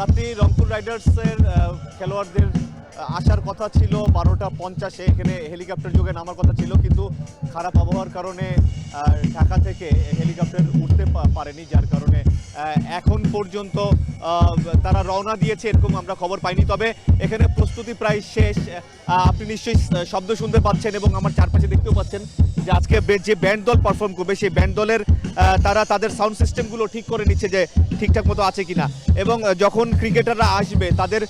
রাত্রি রংপুর রাইডার্সের খেলোয়াড়দের আসার কথা ছিল 12:50-এ, এখানে হেলিকপ্টার যোগে নামার কথা ছিল, কিন্তু খারাপ আবহাওয়ার কারণে ঢাকা থেকে হেলিকপ্টার উঠতে পারেনি, যার কারণে এখন পর্যন্ত তারা রওনা দিয়েছে এরকম আমরা খবর পাইনি। তবে এখানে প্রস্তুতি প্রায় শেষ। আপনি নিশ্চয়ই শব্দ শুনতে পাচ্ছেন এবং আমার চারপাশে দেখতেও পাচ্ছেন যে আজকে যে ব্যান্ড দল পারফর্ম করবে সেই ব্যান্ড দলের তারা তাদের সাউন্ড সিস্টেমগুলো ঠিক করে নিচ্ছে যে ঠিকঠাক মতো আছে কিনা। এবং যখন ক্রিকেটাররা আসবে তাদের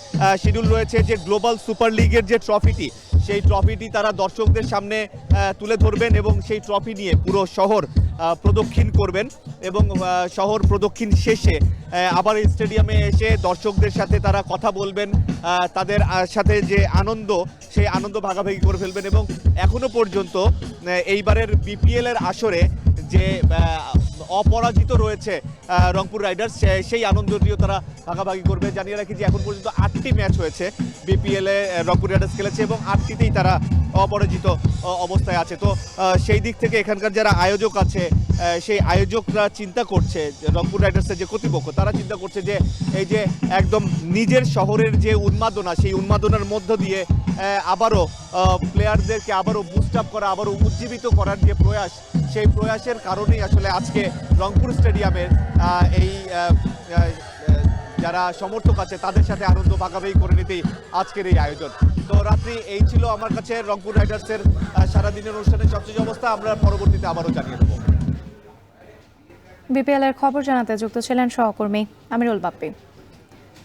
শিডিউল রয়েছে যে গ্লোবাল সুপার লিগের যে ট্রফিটি, সেই ট্রফিটি তারা দর্শকদের সামনে তুলে ধরবেন এবং সেই ট্রফি নিয়ে পুরো শহর প্রদক্ষিণ করবেন এবং শহর প্রদক্ষিণ শেষে আবার স্টেডিয়ামে এসে দর্শকদের সাথে তারা কথা বলবেন, তাদের সাথে যে আনন্দ সেই আনন্দ ভাগাভাগি করে ফেলবেন। এবং এখনো পর্যন্ত এইবারের বিপিএল এর আসরে যে অপরাজিত রয়েছে রংপুর রাইডার্স, সেই আনন্দটিও তারা ভাগাভাগি করবে। জানিয়ে রাখি যে এখন পর্যন্ত 8টি ম্যাচ হয়েছে বিপিএলে রংপুর রাইডার্স খেলেছে এবং 8টিতেই তারা অপরাজিত অবস্থায় আছে। তো সেই দিক থেকে এখানকার যারা আয়োজক আছে সেই আয়োজকরা চিন্তা করছে, রংপুর রাইডার্সের যে কর্তৃপক্ষ তারা চিন্তা করছে যে এই যে একদম নিজের শহরের যে উন্মাদনা, সেই উন্মাদনার মধ্য দিয়ে আবারও প্লেয়ারদেরকে আবারও বুস্ট আপ করা, আবারও উজ্জীবিত করার যে প্রয়াস, সেই প্রয়াসের কারণেই আসলে আজকে রংপুর স্টেডিয়ামের এই যারা সমর্থক আছে তাদের সাথে আনন্দ ভাগাভাগি করে নিতেই আজকের এই আয়োজন। তো রাত্রি এই ছিল আমার কাছে রংপুর রাইডার্সের সারাদিনের অনুষ্ঠানের সবচেয়ে অবস্থা। আমরা পরবর্তীতে আবারও জানিয়ে দেবো। বিপিএল এর খবর জানাতে যুক্ত ছিলেন সহকর্মী আমিরুল বাপ্পি।